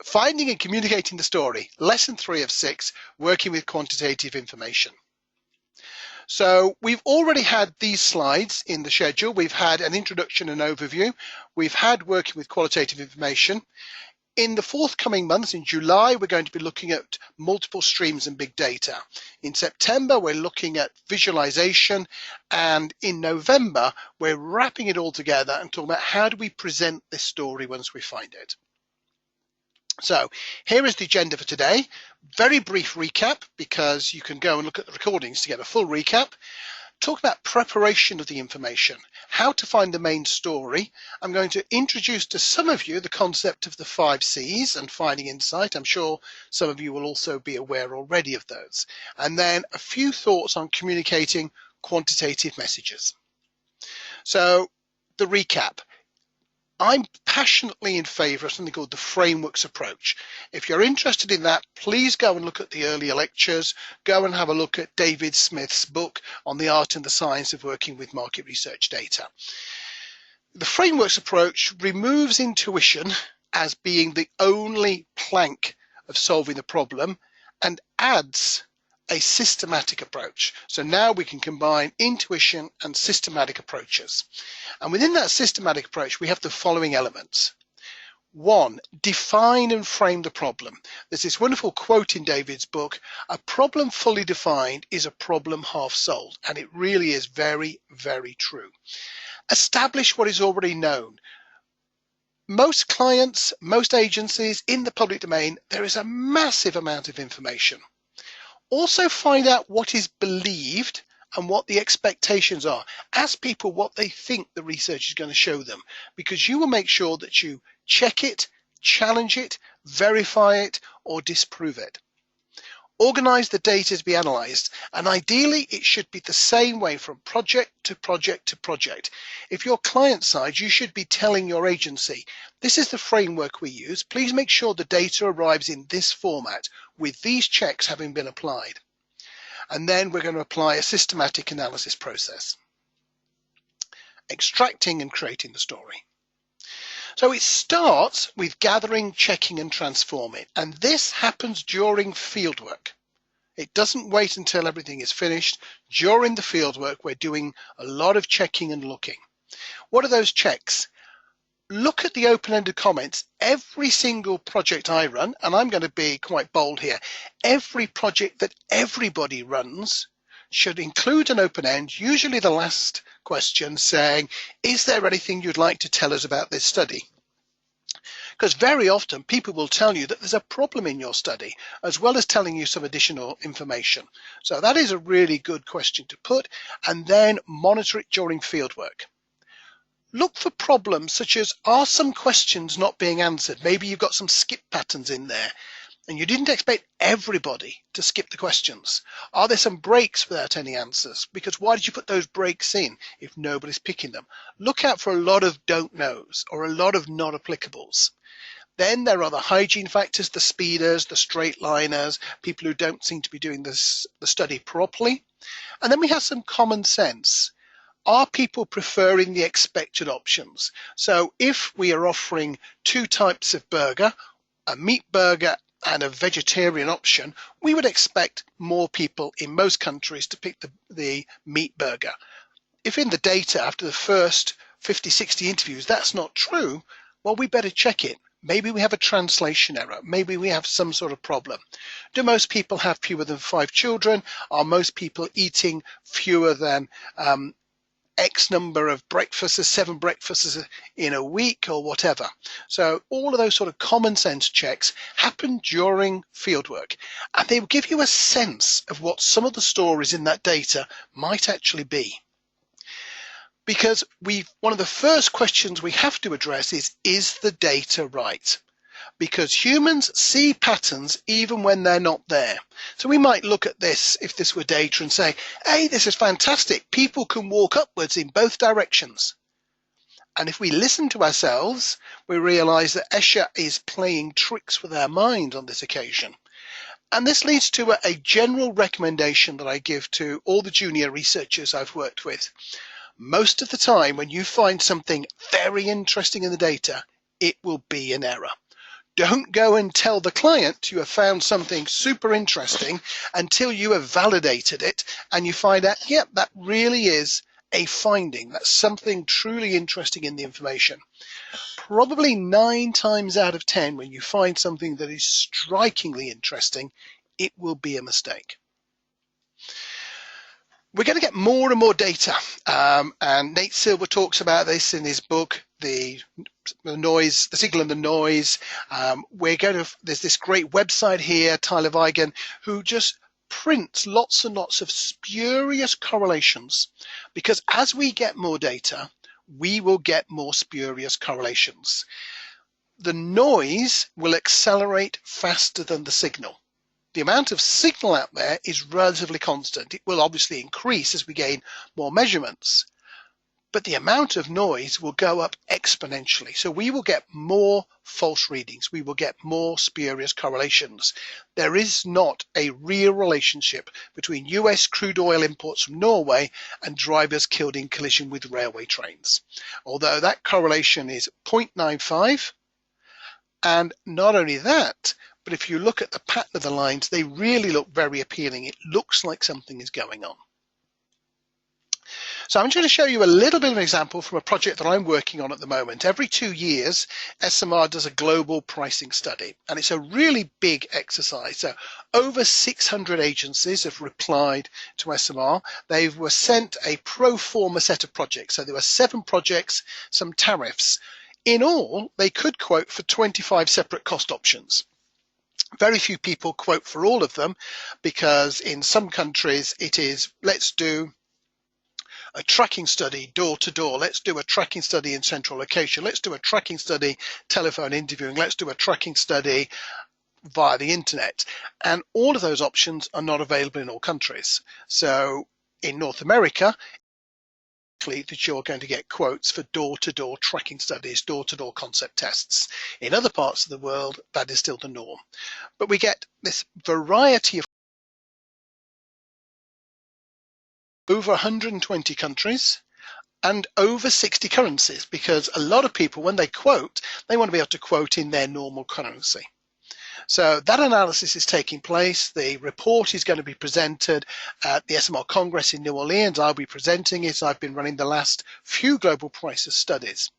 Finding and communicating the story, lesson 3 of 6, working with quantitative information. So we've already had these slides in the schedule. We've had an introduction and overview. We've had working with qualitative information. In the forthcoming months, in July, we're going to be looking at multiple streams and big data. In September, we're looking at visualization. And in November, we're wrapping it all together and talking about how do we present this story once we find it. So here is the agenda for today. Very brief recap, because you can go and look at the recordings to get a full recap. Talk about preparation of the information, how to find the main story. I'm going to introduce to some of you the concept of the 5 C's and finding insight. I'm sure some of you will also be aware already of those. And then a few thoughts on communicating quantitative messages. So the recap. I'm passionately in favour of something called the frameworks approach. If you're interested in that, please go and look at the earlier lectures. Go and have a look at David Smith's book on the art and the science of working with market research data. The frameworks approach removes intuition as being the only plank of solving the problem and adds a systematic approach. So now we can combine intuition and systematic approaches. And within that systematic approach, we have the following elements. 1, define and frame the problem. There's this wonderful quote in David's book, a problem fully defined is a problem half solved. And it really is very, very true. Establish what is already known. Most clients, most agencies in the public domain, there is a massive amount of information. Also find out what is believed and what the expectations are. Ask people what they think the research is going to show them, because you will make sure that you check it, challenge it, verify it, or disprove it. Organize the data to be analyzed, and ideally it should be the same way from project to project to project. If you're client side, you should be telling your agency, this is the framework we use. Please make sure the data arrives in this format with these checks having been applied. And then we're going to apply a systematic analysis process. Extracting and creating the story. So it starts with gathering, checking and transforming. And this happens during fieldwork. It doesn't wait until everything is finished. During the fieldwork, we're doing a lot of checking and looking. What are those checks? Look at the open-ended comments. Every single project I run, and I'm going to be quite bold here, every project that everybody runs should include an open end, usually the last question saying, is there anything you'd like to tell us about this study? Because very often people will tell you that there's a problem in your study, as well as telling you some additional information. So that is a really good question to put, and then monitor it during fieldwork. Look for problems such as, are some questions not being answered? Maybe you've got some skip patterns in there and you didn't expect everybody to skip the questions. Are there some breaks without any answers? Because why did you put those breaks in if nobody's picking them? Look out for a lot of don't knows or a lot of not applicables. Then there are the hygiene factors, the speeders, the straight liners, people who don't seem to be doing the study properly. And then we have some common sense. Are people preferring the expected options? So if we are offering 2 types of burger, a meat burger and a vegetarian option, we would expect more people in most countries to pick the meat burger. If in the data after the first 50, 60 interviews, that's not true, well, we better check it. Maybe we have a translation error. Maybe we have some sort of problem. Do most people have fewer than 5 children? Are most people eating fewer than X number of breakfasts, 7 breakfasts in a week or whatever? So all of those sort of common sense checks happen during fieldwork, and they will give you a sense of what some of the stories in that data might actually be. Because one of the first questions we have to address is the data right? Because humans see patterns even when they're not there. So we might look at this, if this were data, and say, hey, this is fantastic. People can walk upwards in both directions. And if we listen to ourselves, we realize that Escher is playing tricks with our mind on this occasion. And this leads to a general recommendation that I give to all the junior researchers I've worked with. Most of the time, when you find something very interesting in the data, it will be an error. Don't go and tell the client you have found something super interesting until you have validated it and you find out, yep, that really is a finding. That's something truly interesting in the information. Probably 9 times out of 10, when you find something that is strikingly interesting, it will be a mistake. We're going to get more and more data, and Nate Silver talks about this in his book, the noise, the signal and the noise. There's this great website here, Tyler Vigen, who just prints lots and lots of spurious correlations, because as we get more data, we will get more spurious correlations. The noise will accelerate faster than the signal. The amount of signal out there is relatively constant. It will obviously increase as we gain more measurements, but the amount of noise will go up exponentially. So we will get more false readings. We will get more spurious correlations. There is not a real relationship between US crude oil imports from Norway and drivers killed in collision with railway trains. Although that correlation is 0.95, and not only that, but if you look at the pattern of the lines, they really look very appealing. It looks like something is going on. So I'm going to show you a little bit of an example from a project that I'm working on at the moment. Every 2 years, SMR does a global pricing study, and it's a really big exercise. So over 600 agencies have replied to SMR. They were sent a pro forma set of projects. So there were 7 projects, some tariffs. In all, they could quote for 25 separate cost options. Very few people quote for all of them, because in some countries it is, let's do a tracking study door to door, let's do a tracking study in central location, let's do a tracking study telephone interviewing, let's do a tracking study via the internet. And all of those options are not available in all countries. So in North America, that you're going to get quotes for door-to-door tracking studies, door-to-door concept tests. In other parts of the world, that is still the norm. But we get this variety of over 120 countries and over 60 currencies, because a lot of people, when they quote, they want to be able to quote in their normal currency. So that analysis is taking place. The report is going to be presented at the SMR Congress in New Orleans. I'll be presenting it. I've been running the last few global prices studies.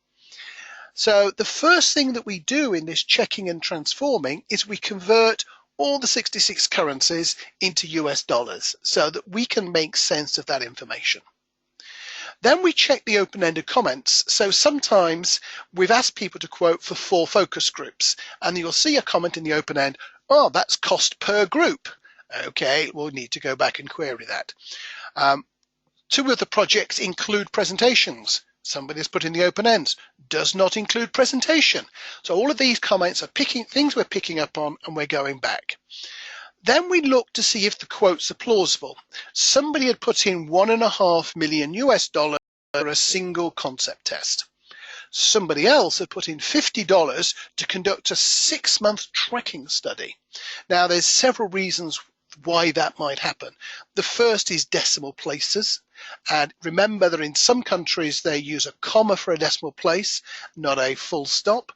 So the first thing that we do in this checking and transforming is we convert all the 66 currencies into US dollars so that we can make sense of that information. Then we check the open-ended comments. So sometimes we've asked people to quote for 4 focus groups, and you'll see a comment in the open end, oh, that's cost per group. Okay, we'll need to go back and query that. 2 of the projects include presentations. Somebody's put in the open ends, does not include presentation. So all of these comments are things we're picking up on, and we're going back. Then we look to see if the quotes are plausible. Somebody had put in $1.5 million US for a single concept test. Somebody else had put in $50 to conduct a 6-month tracking study. Now, there's several reasons why that might happen. The first is decimal places. And remember that in some countries they use a comma for a decimal place, not a full stop.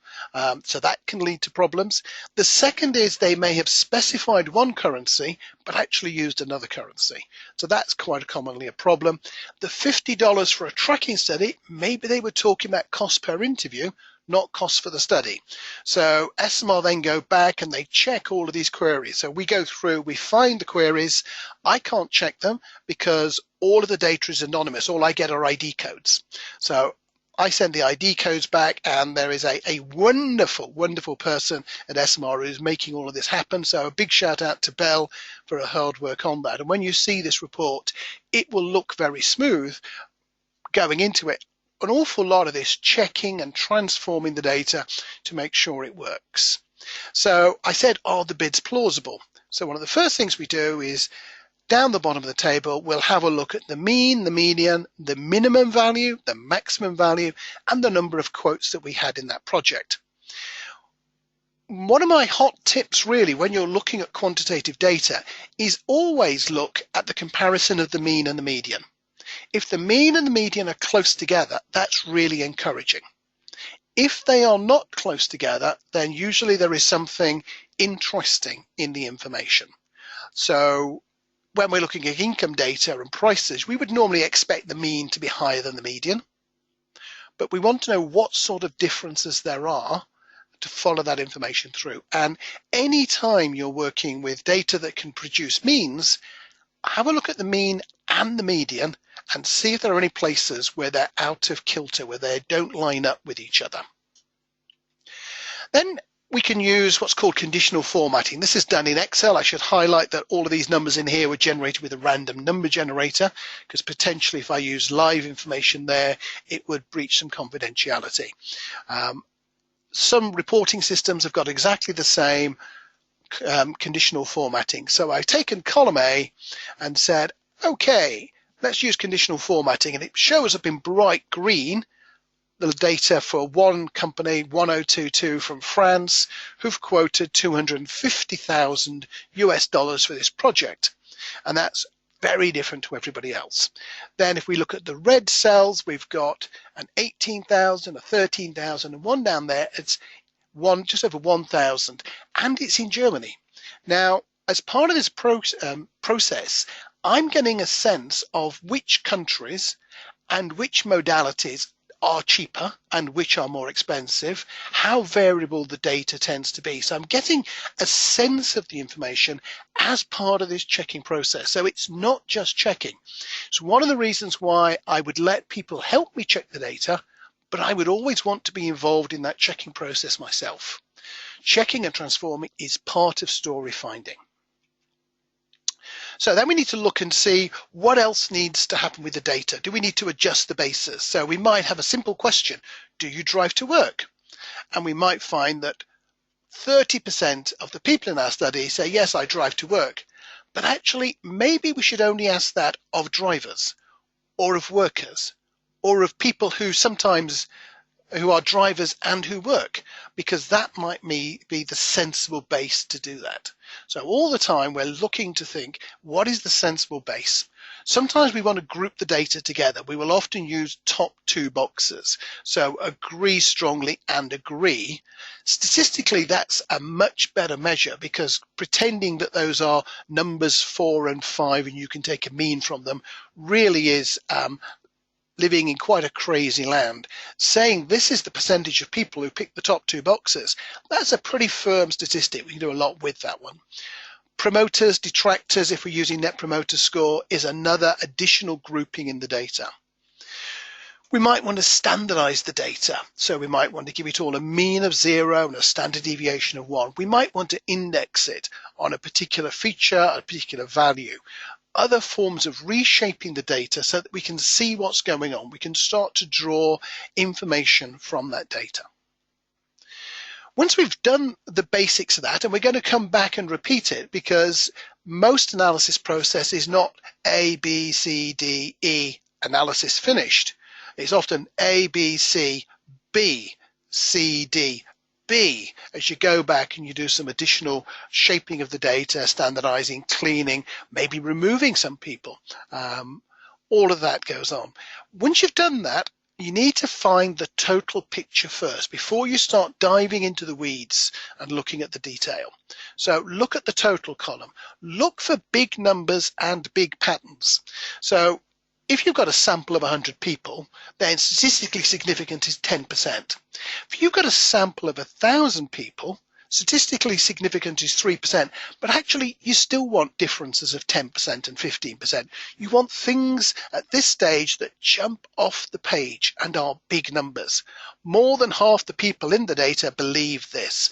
So that can lead to problems. The second is they may have specified one currency but actually used another currency. So that's quite commonly a problem. The $50 for a tracking study, maybe they were talking about cost per interview, not cost for the study. So SMR then go back and they check all of these queries. So we go through, we find the queries. I can't check them because all of the data is anonymous. All I get are ID codes. So I send the ID codes back, and there is a wonderful, wonderful person at SMR who's making all of this happen. So a big shout out to Belle for her hard work on that. And when you see this report, it will look very smooth going into it. An awful lot of this checking and transforming the data to make sure it works. So I said, are the bids plausible? So one of the first things we do is down the bottom of the table, we'll have a look at the mean, the median, the minimum value, the maximum value, and the number of quotes that we had in that project. One of my hot tips really when you're looking at quantitative data is always look at the comparison of the mean and the median. If the mean and the median are close together, that's really encouraging. If they are not close together, then usually there is something interesting in the information. So when we're looking at income data and prices, we would normally expect the mean to be higher than the median, but we want to know what sort of differences there are to follow that information through. And any time you're working with data that can produce means, have a look at the mean and the median and see if there are any places where they're out of kilter, where they don't line up with each other. Then we can use what's called conditional formatting. This is done in Excel. I should highlight that all of these numbers in here were generated with a random number generator, because potentially if I use live information there, it would breach some confidentiality. Some reporting systems have got exactly the same conditional formatting. So I've taken column A and said, okay, let's use conditional formatting, and it shows up in bright green the data for one company, 1022 from France, who've quoted $250,000 US for this project. And that's very different to everybody else. Then if we look at the red cells, we've got an 18,000, a 13,000, and one down there, it's just over 1,000, and it's in Germany. Now, as part of this process, I'm getting a sense of which countries and which modalities are cheaper and which are more expensive, how variable the data tends to be. So I'm getting a sense of the information as part of this checking process. So it's not just checking. So one of the reasons why I would let people help me check the data, but I would always want to be involved in that checking process myself. Checking and transforming is part of story finding. So then we need to look and see what else needs to happen with the data. Do we need to adjust the basis? So we might have a simple question: do you drive to work? And we might find that 30% of the people in our study say, yes, I drive to work. But actually, maybe we should only ask that of drivers, or of workers, or of people who are drivers and who work, because that might be the sensible base to do that. So all the time we're looking to think, what is the sensible base? Sometimes we want to group the data together. We will often use top two boxes. So agree strongly and agree. Statistically, that's a much better measure, because pretending that those are numbers 4 and 5 and you can take a mean from them really is living in quite a crazy land. Saying this is the percentage of people who pick the top two boxes, that's a pretty firm statistic. We can do a lot with that one. Promoters, detractors, if we're using net promoter score, is another additional grouping in the data. We might want to standardize the data. So we might want to give it all a mean of 0 and a standard deviation of 1. We might want to index it on a particular feature, a particular value. Other forms of reshaping the data so that we can see what's going on. We can start to draw information from that data. Once we've done the basics of that, and we're going to come back and repeat it, because most analysis process is not A, B, C, D, E, analysis finished. It's often A, B, C, B, C, D, B, as you go back and you do some additional shaping of the data, standardizing, cleaning, maybe removing some people. All of that goes on. Once you've done that, you need to find the total picture first before you start diving into the weeds and looking at the detail. So look at the total column. Look for big numbers and big patterns. So if you've got a sample of 100 people, then statistically significant is 10%. If you've got a sample of 1,000 people, statistically significant is 3%, but actually you still want differences of 10% and 15%. You want things at this stage that jump off the page and are big numbers. More than half the people in the data believe this.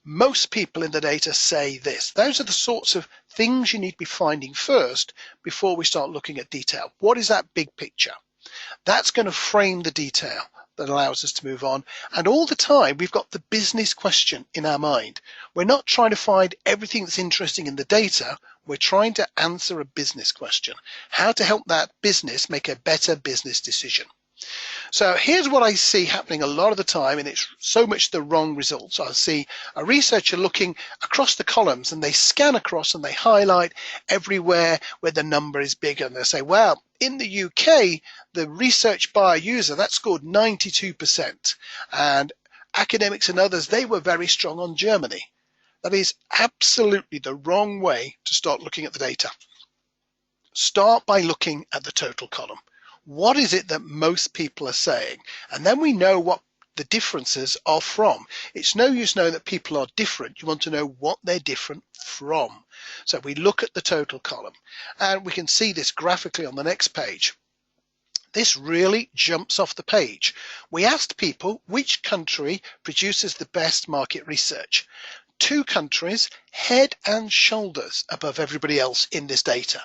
Most people in the data say this. Those are the sorts of things you need to be finding first before we start looking at detail. What is that big picture? That's going to frame the detail that allows us to move on. And all the time, we've got the business question in our mind. We're not trying to find everything that's interesting in the data. We're trying to answer a business question. How to help that business make a better business decision. So here's what I see happening a lot of the time, and it's so much the wrong results. I see a researcher looking across the columns and they scan across and they highlight everywhere where the number is bigger. And they say, well, in the UK, the research by a user, that scored 92%. And academics and others, they were very strong on Germany. That is absolutely the wrong way to start looking at the data. Start by looking at the total column. What is it that most people are saying? And then we know what the differences are from. It's no use knowing that people are different. You want to know what they're different from. So we look at the total column, and we can see this graphically on the next page. This really jumps off the page. We asked people which country produces the best market research. 2 countries head and shoulders above everybody else in this data.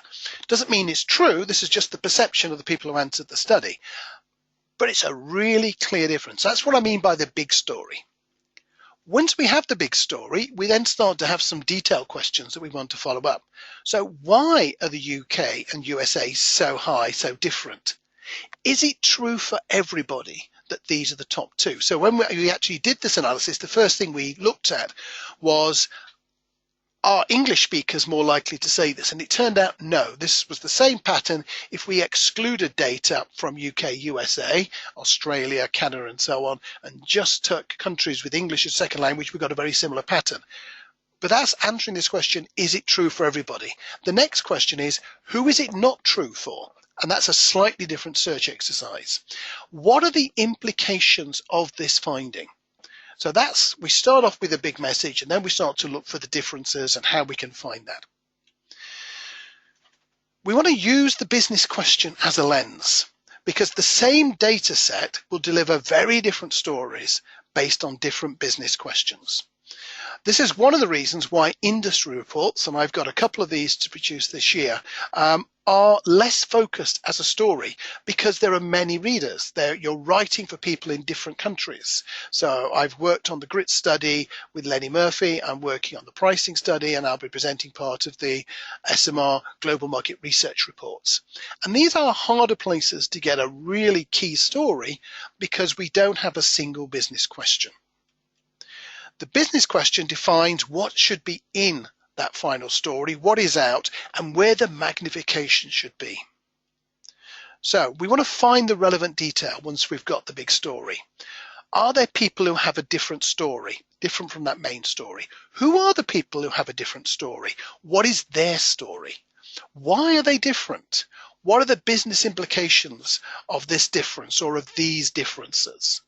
Doesn't mean it's true. This is just the perception of the people who answered the study. But it's a really clear difference. That's what I mean by the big story. Once we have the big story, we then start to have some detailed questions that we want to follow up. So why are the UK and USA so high, so different? Is it true for everybody that these are the top 2? So when we actually did this analysis, the first thing we looked at was, are English speakers more likely to say this? And it turned out no. This was the same pattern if we excluded data from UK, USA, Australia, Canada, and so on, and just took countries with English as second language, we got a very similar pattern. But that's answering this question, is it true for everybody? The next question is, who is it not true for? And that's a slightly different search exercise. What are the implications of this finding? So we start off with a big message, and then we start to look for the differences and how we can find that. We want to use the business question as a lens, because the same data set will deliver very different stories based on different business questions. This is one of the reasons why industry reports, and I've got a couple of these to produce this year, are less focused as a story because there are many readers. You're writing for people in different countries. So I've worked on the GRIT study with Lenny Murphy. I'm working on the pricing study, and I'll be presenting part of the SMR Global Market Research reports. And these are harder places to get a really key story because we don't have a single business question. The business question defines what should be in that final story, what is out, and where the magnification should be. So we want to find the relevant detail once we've got the big story. Are there people who have a different story, different from that main story? Who are the people who have a different story? What is their story? Why are they different? What are the business implications of this difference or of these differences?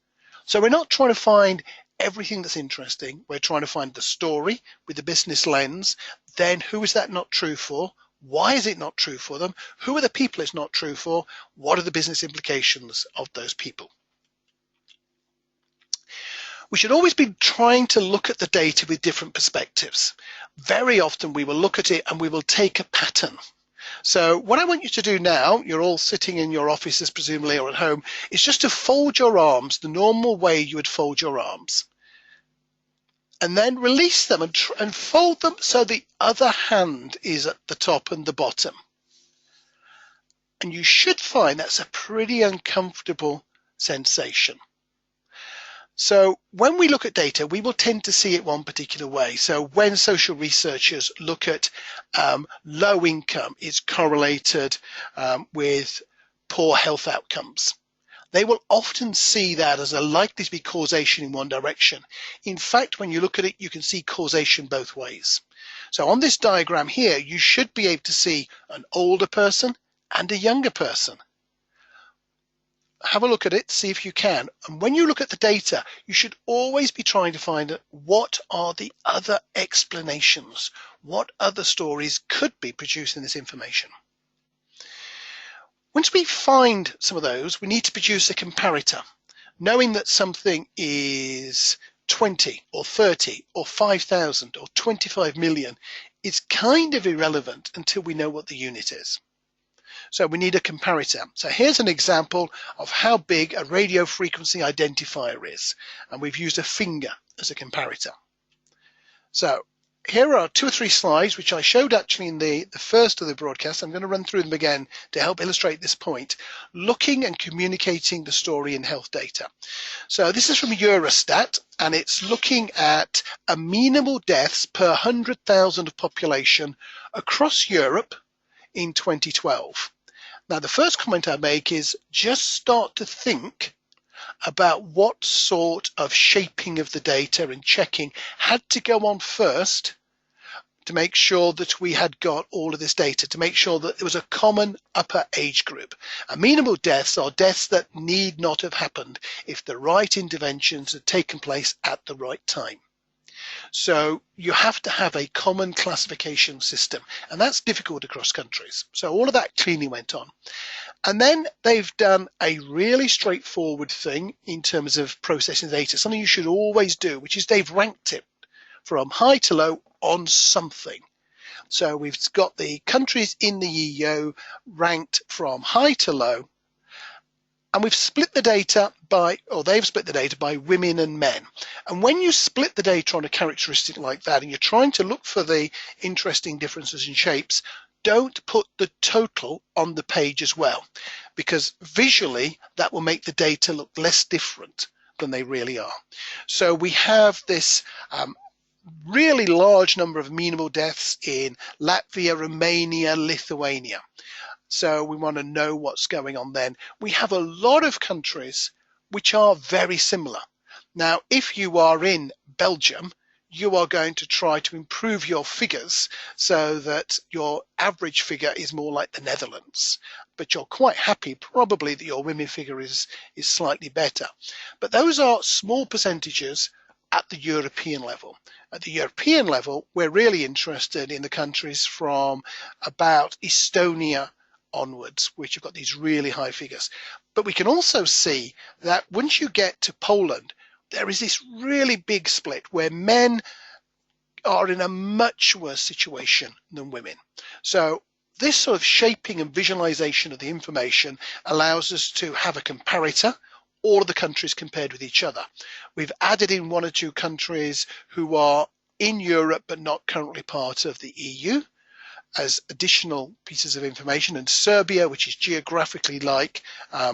So we're not trying to find everything that's interesting. We're trying to find the story with the business lens. Then who is that not true for? Why is it not true for them? Who are the people it's not true for? What are the business implications of those people? We should always be trying to look at the data with different perspectives. Very often we will look at it and we will take a pattern. So what I want you to do now, you're all sitting in your offices presumably or at home, is just to fold your arms the normal way you would fold your arms. And then release them and fold them so the other hand is at the top and the bottom. And you should find that's a pretty uncomfortable sensation. So when we look at data, we will tend to see it one particular way. So when social researchers look at low income, it's correlated with poor health outcomes. They will often see that as a likely to be causation in one direction. In fact, when you look at it, you can see causation both ways. So on this diagram here, you should be able to see an older person and a younger person. Have a look at it, see if you can. And when you look at the data, you should always be trying to find out what are the other explanations, what other stories could be producing this information. Once we find some of those, we need to produce a comparator. Knowing that something is 20 or 30 or 5,000 or 25 million is kind of irrelevant until we know what the unit is. So we need a comparator. So here's an example of how big a radio frequency identifier is. And we've used a finger as a comparator. So here are 2 or 3 slides which I showed actually in the first of the broadcast. I'm going to run through them again to help illustrate this point, looking and communicating the story in health data. So this is from Eurostat, and it's looking at amenable deaths per 100,000 of population across Europe in 2012. Now, the first comment I make is just start to think about what sort of shaping of the data and checking had to go on first to make sure that we had got all of this data, to make sure that there was a common upper age group. Amenable deaths are deaths that need not have happened if the right interventions had taken place at the right time. So you have to have a common classification system, and that's difficult across countries. So all of that clearly went on. And then they've done a really straightforward thing in terms of processing data, something you should always do, which is they've ranked it from high to low on something. So we've got the countries in the EU ranked from high to low, and we've split the data by, or they've split the data by women and men. And when you split the data on a characteristic like that, and you're trying to look for the interesting differences in shapes, don't put the total on the page as well, because visually that will make the data look less different than they really are. So we have this really large number of amenable deaths in Latvia, Romania, Lithuania. So we want to know what's going on then. We have a lot of countries which are very similar. Now, if you are in Belgium, you are going to try to improve your figures so that your average figure is more like the Netherlands. But you're quite happy probably that your women figure is slightly better. But those are small percentages at the European level. At the European level, we're really interested in the countries from about Estonia onwards, which have got these really high figures. But we can also see that once you get to Poland, there is this really big split where men are in a much worse situation than women. So this sort of shaping and visualization of the information allows us to have a comparator, all of the countries compared with each other. We've added in 1 or 2 countries who are in Europe but not currently part of the EU as additional pieces of information, and Serbia, which is geographically like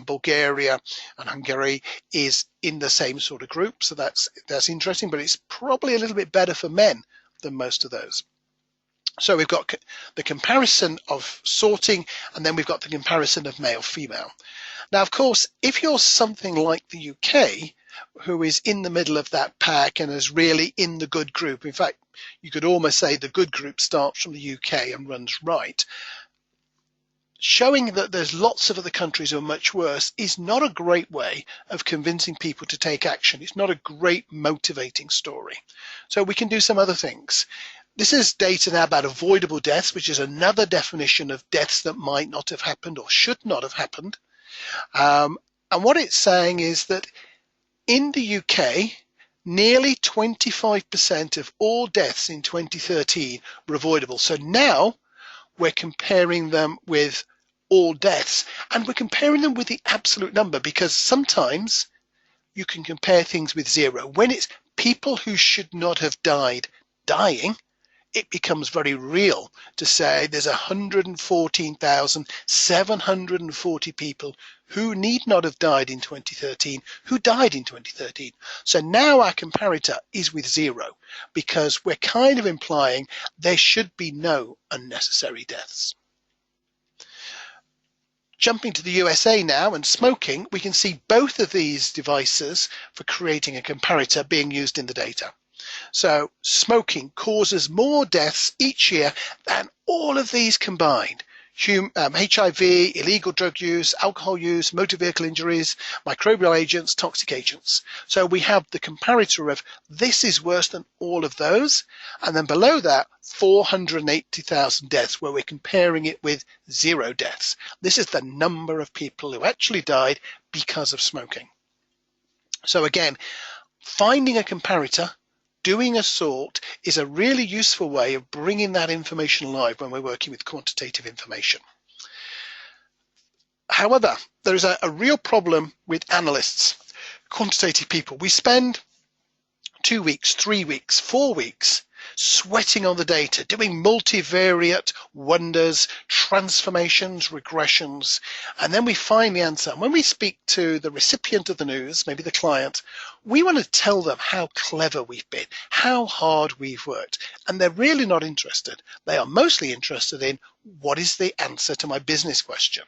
Bulgaria and Hungary, is in the same sort of group. So that's interesting, but it's probably a little bit better for men than most of those. So we've got the comparison of sorting, and then we've got the comparison of male-female. Now, of course, if you're something like the UK, who is in the middle of that pack and is really in the good group, in fact, you could almost say the good group starts from the UK and runs right, showing that there's lots of other countries who are much worse is not a great way of convincing people to take action. It's not a great motivating story. So we can do some other things. This is data now about avoidable deaths, which is another definition of deaths that might not have happened or should not have happened. And what it's saying is that in the UK, nearly 25% of all deaths in 2013 were avoidable. So now we're comparing them with all deaths, and we're comparing them with the absolute number, because sometimes you can compare things with 0. When it's people who should not have died dying, it becomes very real to say there's 114,740 people who need not have died in 2013 who died in 2013. So now our comparator is with 0, because we're kind of implying there should be no unnecessary deaths. Jumping to the USA now and smoking, we can see both of these devices for creating a comparator being used in the data. So smoking causes more deaths each year than all of these combined. HIV, illegal drug use, alcohol use, motor vehicle injuries, microbial agents, toxic agents. So we have the comparator of this is worse than all of those. And then below that, 480,000 deaths, where we're comparing it with 0 deaths. This is the number of people who actually died because of smoking. So again, finding a comparator, doing a sort is a really useful way of bringing that information alive when we're working with quantitative information. However, there is a real problem with analysts, quantitative people. We spend 2 weeks, 3 weeks, 4 weeks sweating on the data, doing multivariate wonders, transformations, regressions, and then we find the answer. And when we speak to the recipient of the news, maybe the client, we want to tell them how clever we've been, how hard we've worked, and they're really not interested. They are mostly interested in what is the answer to my business question.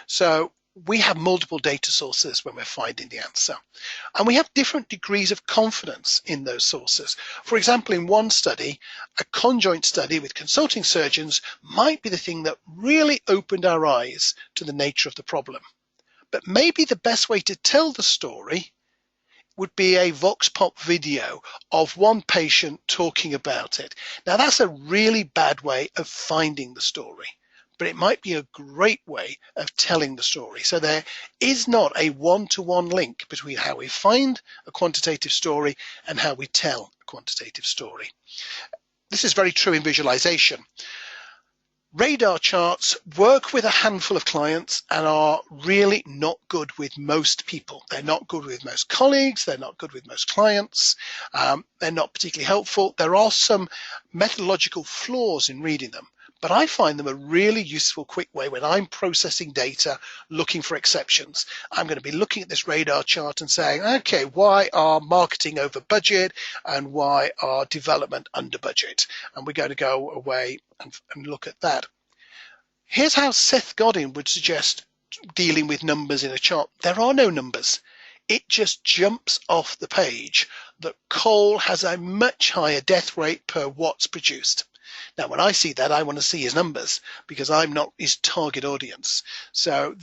So we have multiple data sources when we're finding the answer. And we have different degrees of confidence in those sources. For example, in one study, a conjoint study with consulting surgeons might be the thing that really opened our eyes to the nature of the problem. But maybe the best way to tell the story would be a vox pop video of one patient talking about it. Now, that's a really bad way of finding the story, but it might be a great way of telling the story. So there is not a one-to-one link between how we find a quantitative story and how we tell a quantitative story. This is very true in visualization. Radar charts work with a handful of clients and are really not good with most people. They're not good with most colleagues. They're not good with most clients. They're not particularly helpful. There are some methodological flaws in reading them, but I find them a really useful, quick way when I'm processing data, looking for exceptions. I'm going to be looking at this radar chart and saying, okay, why are marketing over budget and why are development under budget? And we're going to go away and look at that. Here's how Seth Godin would suggest dealing with numbers in a chart. There are no numbers. It just jumps off the page that coal has a much higher death rate per watts produced. Now, when I see that, I want to see his numbers because I'm not his target audience. So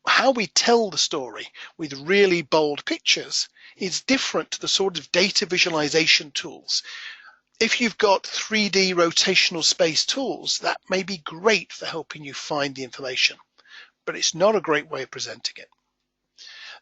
how we tell the story with really bold pictures is different to the sort of data visualization tools. If you've got 3D rotational space tools, that may be great for helping you find the information, but it's not a great way of presenting it.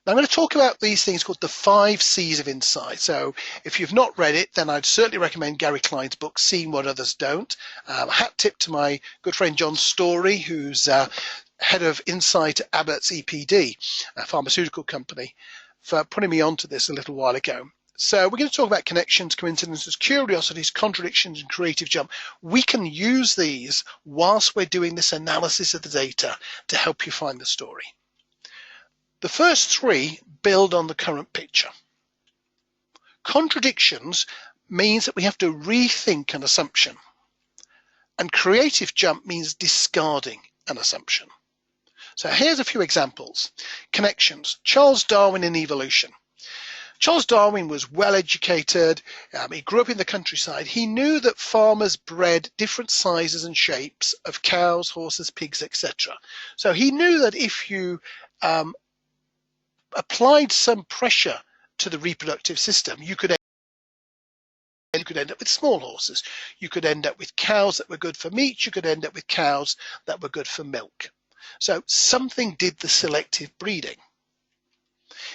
Now, I'm going to talk about these things called the 5 C's of insight. So if you've not read it, then I'd certainly recommend Gary Klein's book, Seeing What Others Don't. Hat tip to my good friend John Story, who's head of insight at Abbott's EPD, a pharmaceutical company, for putting me onto this a little while ago. So we're going to talk about connections, coincidences, curiosities, contradictions, and creative jump. We can use these whilst we're doing this analysis of the data to help you find the story. The first 3 build on the current picture. Contradictions means that we have to rethink an assumption. And creative jump means discarding an assumption. So here's a few examples. Connections. Charles Darwin in evolution. Charles Darwin was well educated. He grew up in the countryside. He knew that farmers bred different sizes and shapes of cows, horses, pigs, etc. So he knew that if you applied some pressure to the reproductive system, you could end up with small horses. You could end up with cows that were good for meat. You could end up with cows that were good for milk. So something did the selective breeding.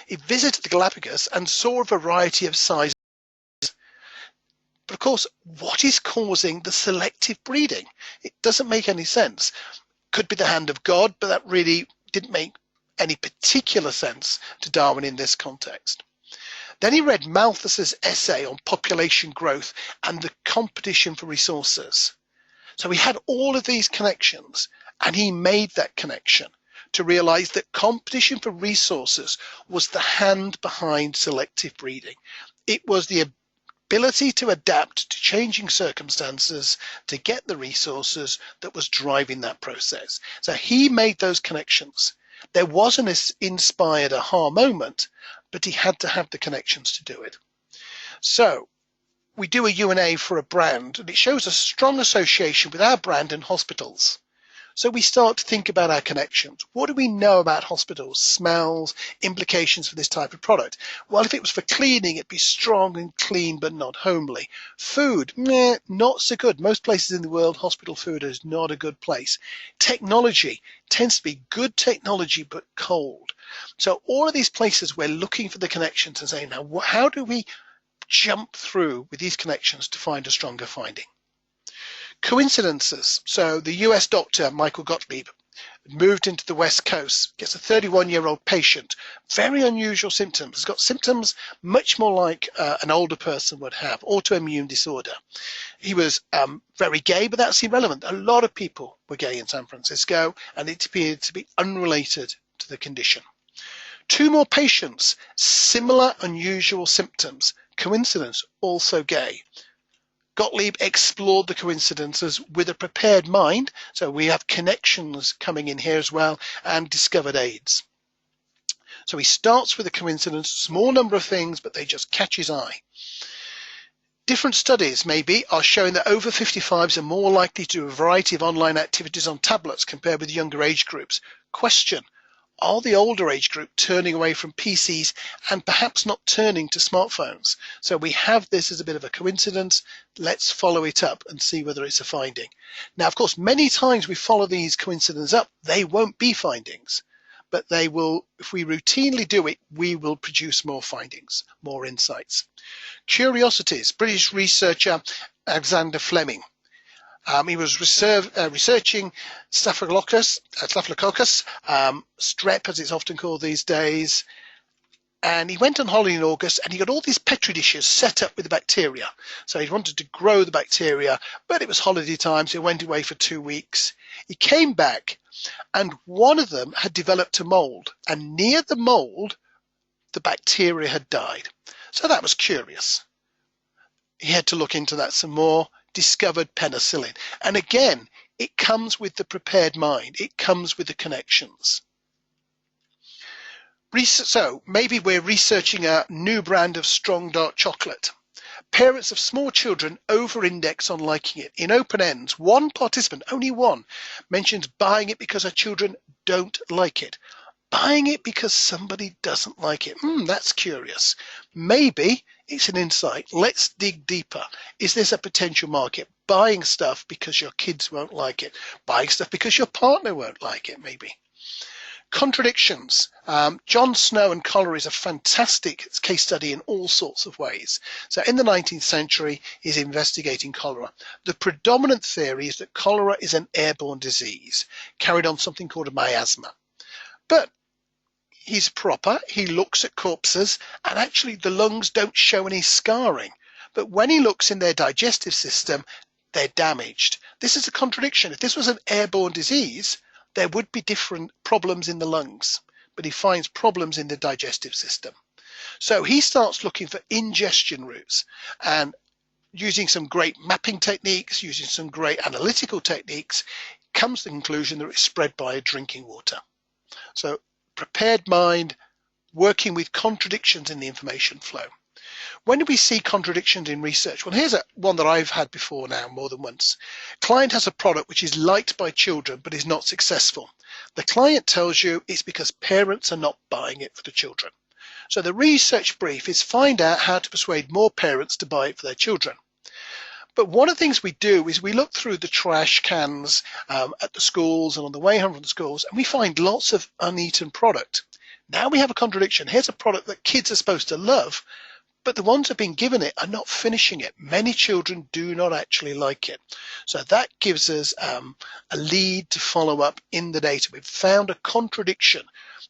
He visited the Galapagos and saw a variety of sizes. But of course, what is causing the selective breeding? It doesn't make any sense. Could be the hand of God, but that really didn't make any particular sense to Darwin in this context. Then he read Malthus's essay on population growth and the competition for resources. So he had all of these connections, and he made that connection to realize that competition for resources was the hand behind selective breeding. It was the ability to adapt to changing circumstances to get the resources that was driving that process. So he made those connections. There wasn't an inspired aha moment, but he had to have the connections to do it. So we do a U&A for a brand, and it shows a strong association with our brand and hospitals. So we start to think about our connections. What do we know about hospitals, smells, implications for this type of product? Well, if it was for cleaning, it'd be strong and clean, but not homely. Food, not so good. Most places in the world, hospital food is not a good place. Technology tends to be good technology, but cold. So all of these places, we're looking for the connections and saying, now, how do we jump through with these connections to find a stronger finding? Coincidences. So the US doctor, Michael Gottlieb, moved into the West Coast, gets a 31-year-old patient, very unusual symptoms. He's got symptoms much more like an older person would have, autoimmune disorder. He was very gay, but that's irrelevant. A lot of people were gay in San Francisco, and it appeared to be unrelated to the condition. 2 more patients, similar unusual symptoms. Coincidence, also gay. Gottlieb explored the coincidences with a prepared mind, so we have connections coming in here as well, and discovered AIDS. So he starts with a coincidence, small number of things, but they just catch his eye. Different studies maybe are showing that over 55s are more likely to do a variety of online activities on tablets compared with younger age groups. Question: are the older age group turning away from PCs and perhaps not turning to smartphones? So we have this as a bit of a coincidence. Let's follow it up and see whether it's a finding. Now, of course, many times we follow these coincidences up, they won't be findings, but they will, if we routinely do it, we will produce more findings, more insights. Curiosities, British researcher Alexander Fleming. He was researching Staphylococcus, strep as it's often called these days, and he went on holiday in August and he got all these petri dishes set up with the bacteria. So he wanted to grow the bacteria, but it was holiday time, so he went away for 2 weeks. He came back and one of them had developed a mold, and near the mold, the bacteria had died. So that was curious. He had to look into that some more. Discovered penicillin. And again, it comes with the prepared mind. It comes with the connections. So maybe we're researching a new brand of strong dark chocolate. Parents of small children over-index on liking it. In open ends, one participant, only one, mentions buying it because her children don't like it. Buying it because somebody doesn't like it. That's curious. Maybe it's an insight. Let's dig deeper. Is this a potential market? Buying stuff because your kids won't like it. Buying stuff because your partner won't like it, maybe. Contradictions. John Snow and cholera is a fantastic case study in all sorts of ways. So in the 19th century, he's investigating cholera. The predominant theory is that cholera is an airborne disease, carried on something called a miasma. But he's proper, he looks at corpses, and actually the lungs don't show any scarring. But when he looks in their digestive system, they're damaged. This is a contradiction. If this was an airborne disease, there would be different problems in the lungs, but he finds problems in the digestive system. So he starts looking for ingestion routes, and using some great mapping techniques, using some great analytical techniques, comes to the conclusion that it's spread by drinking water. So prepared mind, working with contradictions in the information flow. When do we see contradictions in research? Well, here's one that I've had before now, more than once. Client has a product which is liked by children but is not successful. The client tells you it's because parents are not buying it for the children. So the research brief is find out how to persuade more parents to buy it for their children. But one of the things we do is we look through the trash cans at the schools and on the way home from the schools, and we find lots of uneaten product. Now we have a contradiction. Here's a product that kids are supposed to love, but the ones who have been given it are not finishing it. Many children do not actually like it. So that gives us a lead to follow up in the data. We've found a contradiction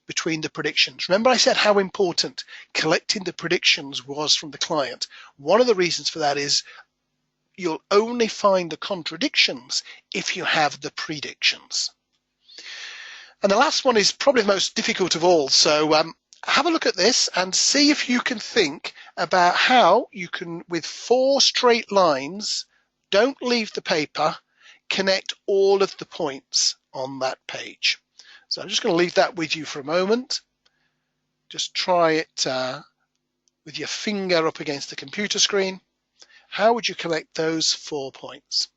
between the predictions. Remember I said how important collecting the predictions was from the client. One of the reasons for that is you'll only find the contradictions if you have the predictions. And the last one is probably the most difficult of all. So have a look at this and see if you can think about how you can, with 4 straight lines, don't leave the paper, connect all of the points on that page. So I'm just going to leave that with you for a moment. Just try it with your finger up against the computer screen. How would you connect those 4 points?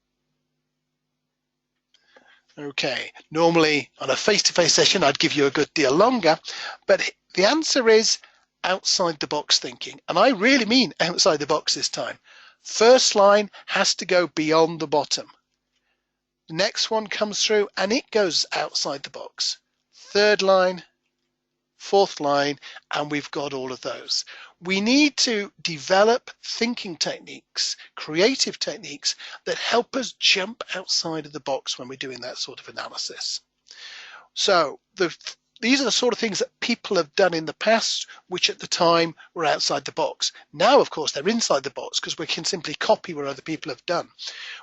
Okay, normally on a face-to-face session, I'd give you a good deal longer, but the answer is outside the box thinking. And I really mean outside the box this time. First line has to go beyond the bottom. The next one comes through and it goes outside the box. Third line, fourth line, and we've got all of those. We need to develop thinking techniques, creative techniques that help us jump outside of the box when we're doing that sort of analysis. So these are the sort of things that people have done in the past, which at the time were outside the box. Now, of course, they're inside the box because we can simply copy what other people have done.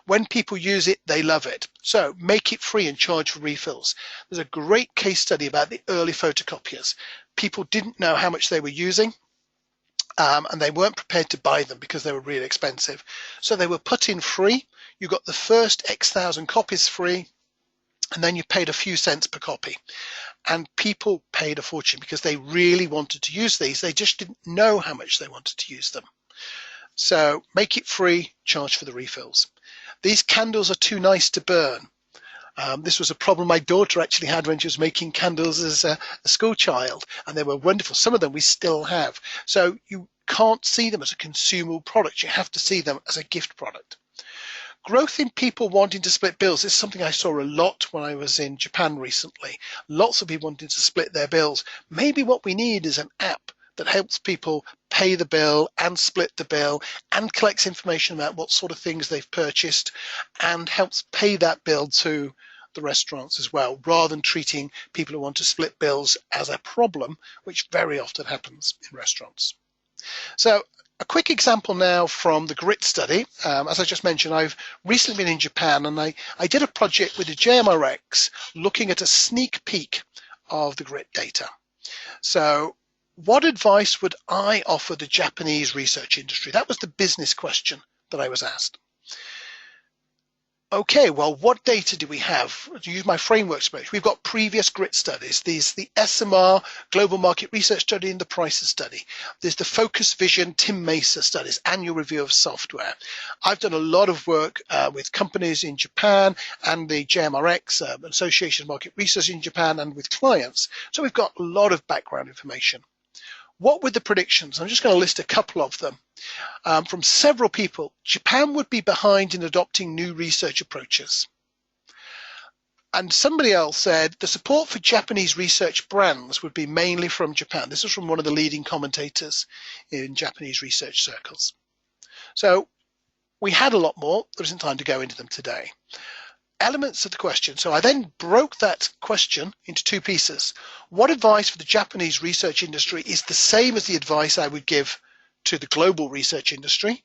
When people use it, they love it. So make it free and charge for refills. There's a great case study about the early photocopiers. People didn't know how much they were using. And they weren't prepared to buy them because they were really expensive. So they were put in free. You got the first X thousand copies free, and then you paid a few cents per copy. And people paid a fortune because they really wanted to use these. They just didn't know how much they wanted to use them. So make it free, charge for the refills. These candles are too nice to burn. This was a problem my daughter actually had when she was making candles as a school child, and they were wonderful. Some of them we still have. So you can't see them as a consumable product. You have to see them as a gift product. Growth in people wanting to split bills is something I saw a lot when I was in Japan recently. Lots of people wanting to split their bills. Maybe what we need is an app that helps people pay the bill and split the bill and collects information about what sort of things they've purchased and helps pay that bill to the restaurants as well, rather than treating people who want to split bills as a problem, which very often happens in restaurants. So a quick example now from the GRIT study. As I just mentioned, I've recently been in Japan, and I did a project with the JMRX looking at a sneak peek of the GRIT data. So what advice would I offer the Japanese research industry? That was the business question that I was asked. Okay, well, what data do we have? To use my framework approach, we've got previous GRIT studies. There's the SMR Global Market Research Study and the Prices Study. There's the Focus Vision Tim Mesa studies, annual review of software. I've done a lot of work with companies in Japan and the JMRX, Association of Market Research in Japan, and with clients. So we've got a lot of background information. What were the predictions? I'm just going to list a couple of them. From several people, Japan would be behind in adopting new research approaches. And somebody else said the support for Japanese research brands would be mainly from Japan. This is from one of the leading commentators in Japanese research circles. So we had a lot more. There isn't time to go into them today. Elements of the question. So I then broke that question into two pieces. What advice for the Japanese research industry is the same as the advice I would give to the global research industry?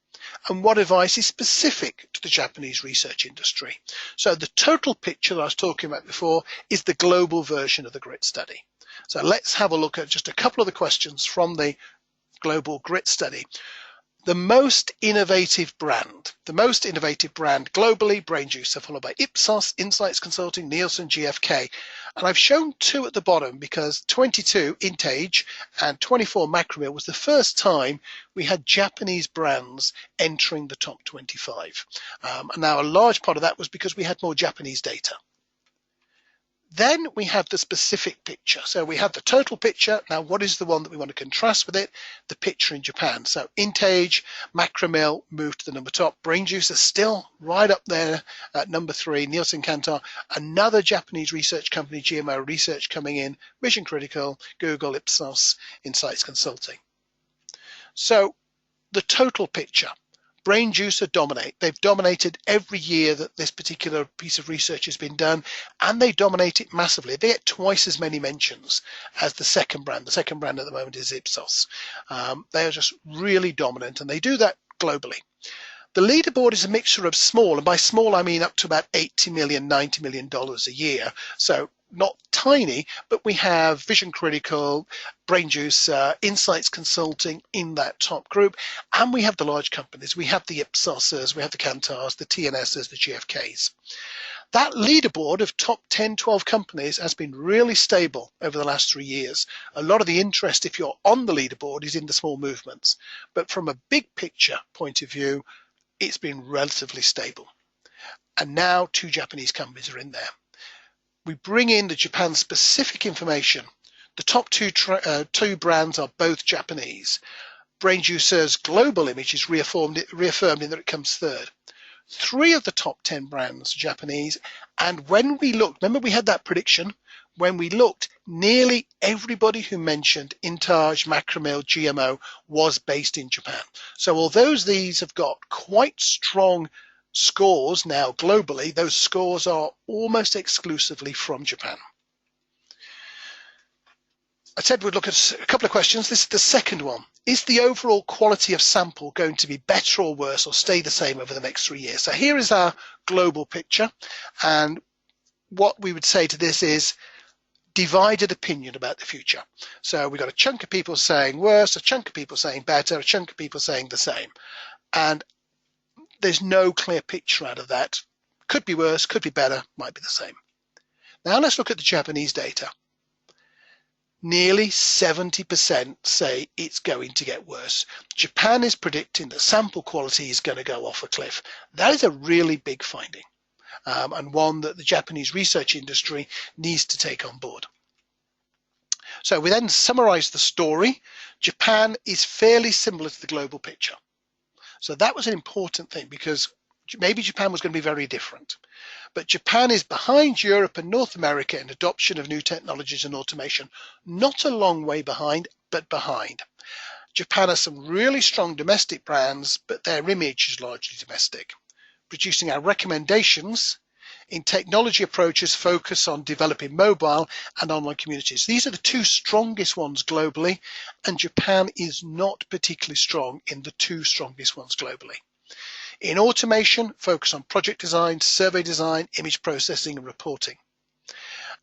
And what advice is specific to the Japanese research industry? So the total picture that I was talking about before is the global version of the GRIT study. So let's have a look at just a couple of the questions from the global GRIT study. The most innovative brand globally, Brainjuicer, followed by Ipsos, Insights Consulting, Nielsen, GfK. And I've shown two at the bottom because 22, Intage, and 24, Macromeal was the first time we had Japanese brands entering the top 25. And now a large part of that was because we had more Japanese data. Then we have the specific picture. So we have the total picture. Now, what is the one that we want to contrast with it? The picture in Japan. So Intage, Macromeal moved to the number top. Brainjuicer is still right up there at number 3. Nielsen Kantar, another Japanese research company, GMO Research coming in. Mission Critical, Google, Ipsos, Insights Consulting. So the total picture. Brainjuicer dominate. They've dominated every year that this particular piece of research has been done, and they dominate it massively. They get twice as many mentions as the second brand. The second brand at the moment is Ipsos. They are just really dominant, and they do that globally. The leaderboard is a mixture of small, and by small I mean up to about $80 million, $90 million a year. So not tiny, but we have Vision Critical, Brainjuicer, Insights Consulting in that top group, and we have the large companies. We have the Ipsoses, we have the Kantars, the TNSs, the GfKs. That leaderboard of top 10, 12 companies has been really stable over the last 3 years. A lot of the interest, if you're on the leaderboard, is in the small movements. But from a big picture point of view, it's been relatively stable. And now 2 Japanese companies are in there. We bring in the Japan-specific information. The top two brands are both Japanese. Brainjuicer's global image is reaffirmed in that it comes third. 3 of the top 10 brands are Japanese. And when we looked, remember we had that prediction? When we looked, nearly everybody who mentioned Intage, Macromeal, GMO was based in Japan. So although these have got quite strong scores now globally, those scores are almost exclusively from Japan. I said we'd look at a couple of questions. This is the second one. Is the overall quality of sample going to be better or worse or stay the same over the next 3 years? So here is our global picture. And what we would say to this is divided opinion about the future. So we've got a chunk of people saying worse, a chunk of people saying better, a chunk of people saying the same. And there's no clear picture out of that. Could be worse, could be better, might be the same. Now let's look at the Japanese data. Nearly 70% say it's going to get worse. Japan is predicting that sample quality is going to go off a cliff. That is a really big finding, and one that the Japanese research industry needs to take on board. So we then summarize the story. Japan is fairly similar to the global picture. So that was an important thing, because maybe Japan was going to be very different. But Japan is behind Europe and North America in adoption of new technologies and automation. Not a long way behind, but behind. Japan has some really strong domestic brands, but their image is largely domestic. Producing our recommendations in technology approaches focus on developing mobile and online communities. These are the two strongest ones globally, and Japan is not particularly strong in the two strongest ones globally. In automation, focus on project design, survey design, image processing, and reporting.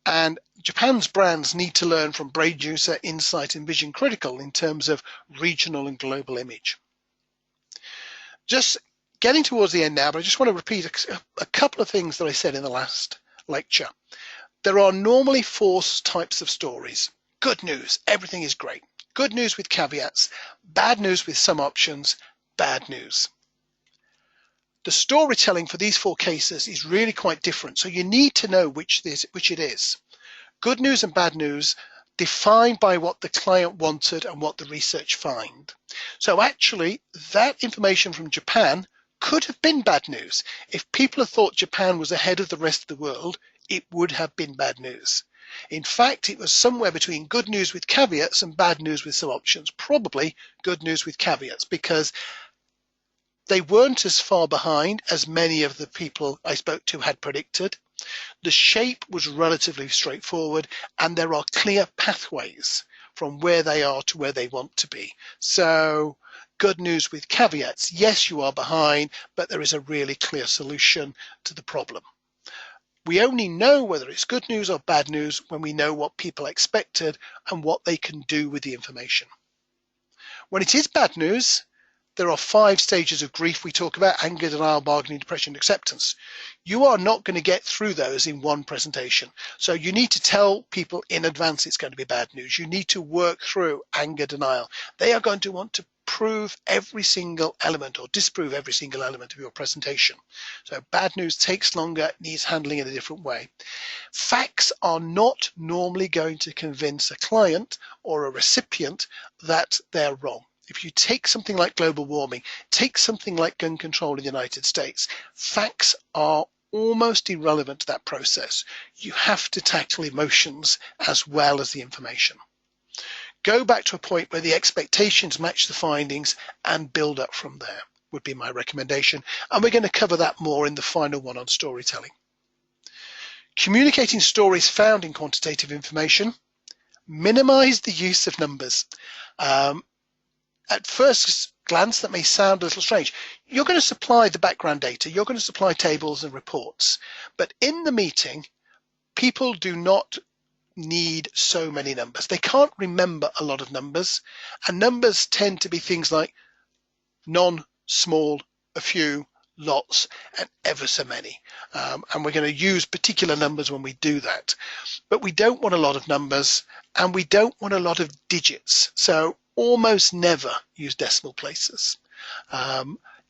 And Japan's brands need to learn from Brain Juicer, Insight, and Vision Critical in terms of regional and global image. Just getting towards the end now, but I just want to repeat a couple of things that I said in the last lecture. There are normally four types of stories. Good news, everything is great. Good news with caveats. Bad news with some options. Bad news. The storytelling for these four cases is really quite different, so you need to know which it is. Good news and bad news defined by what the client wanted and what the research found. So actually, that information from Japan could have been bad news. If people had thought Japan was ahead of the rest of the world, it would have been bad news. In fact, it was somewhere between good news with caveats and bad news with some options, probably good news with caveats, because they weren't as far behind as many of the people I spoke to had predicted. The shape was relatively straightforward, and there are clear pathways from where they are to where they want to be. So good news with caveats. Yes, you are behind, but there is a really clear solution to the problem. We only know whether it's good news or bad news when we know what people expected and what they can do with the information. When it is bad news, there are 5 stages of grief we talk about: anger, denial, bargaining, depression, acceptance. You are not going to get through those in one presentation. So you need to tell people in advance it's going to be bad news. You need to work through anger, denial. They are going to want to prove every single element or disprove every single element of your presentation. So bad news takes longer, needs handling in a different way. Facts are not normally going to convince a client or a recipient that they're wrong. If you take something like global warming, take something like gun control in the United States, facts are almost irrelevant to that process. You have to tackle emotions as well as the information. Go back to a point where the expectations match the findings and build up from there, would be my recommendation. And we're going to cover that more in the final one on storytelling. Communicating stories found in quantitative information. Minimize the use of numbers. At first glance, that may sound a little strange. You're going to supply the background data, you're going to supply tables and reports, but in the meeting, people do not need so many numbers. They can't remember a lot of numbers, and numbers tend to be things like none, small, a few, lots, and ever so many. And we're going to use particular numbers when we do that. But we don't want a lot of numbers, and we don't want a lot of digits. So almost never use decimal places.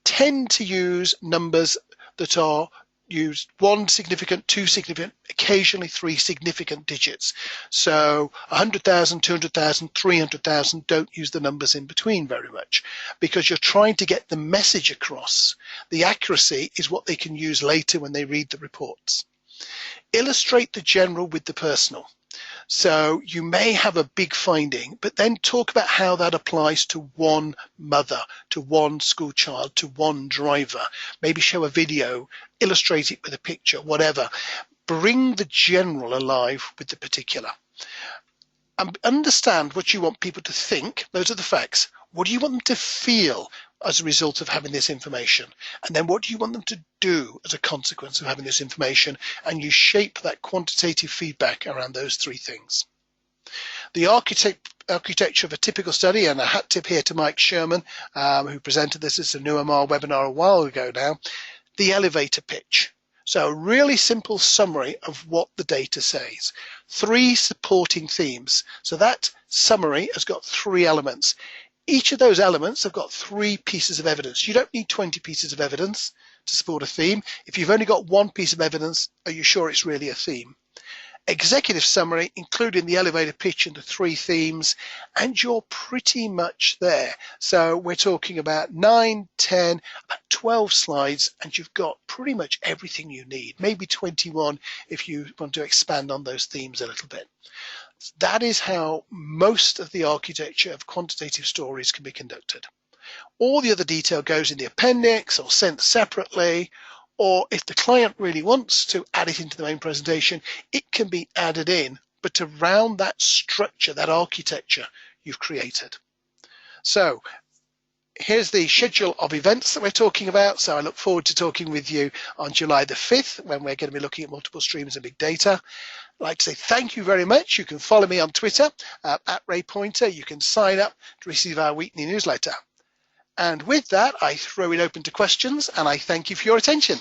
Tend to use numbers that are used 1 significant, 2 significant, occasionally 3 significant digits. So 100,000, 200,000, 300,000, don't use the numbers in between very much, because you're trying to get the message across. The accuracy is what they can use later when they read the reports. Illustrate the general with the personal. So you may have a big finding, but then talk about how that applies to one mother, to one school child, to one driver. Maybe show a video, illustrate it with a picture, whatever. Bring the general alive with the particular. Understand what you want people to think. Those are the facts. What do you want them to feel as a result of having this information? And then what do you want them to do as a consequence of having this information? And you shape that quantitative feedback around those three things. The architecture of a typical study, and a hat tip here to Mike Sherman, who presented this as a new MR webinar a while ago now, the elevator pitch. So a really simple summary of what the data says. 3 supporting themes. So that summary has got 3 elements. Each of those elements have got 3 pieces of evidence. You don't need 20 pieces of evidence to support a theme. If you've only got 1 piece of evidence, are you sure it's really a theme? Executive summary, including the elevator pitch and the 3 themes, and you're pretty much there. So we're talking about 9, 10, about 12 slides, and you've got pretty much everything you need, maybe 21 if you want to expand on those themes a little bit. That is how most of the architecture of quantitative stories can be conducted. All the other detail goes in the appendix or sent separately, or if the client really wants to add it into the main presentation, it can be added in, but around that structure, that architecture you've created. So here's the schedule of events that we're talking about. So I look forward to talking with you on July the 5th, when we're going to be looking at multiple streams and big data. I'd like to say thank you very much. You can follow me on Twitter at Ray Poynter. You can sign up to receive our weekly newsletter. And with that, I throw it open to questions, and I thank you for your attention.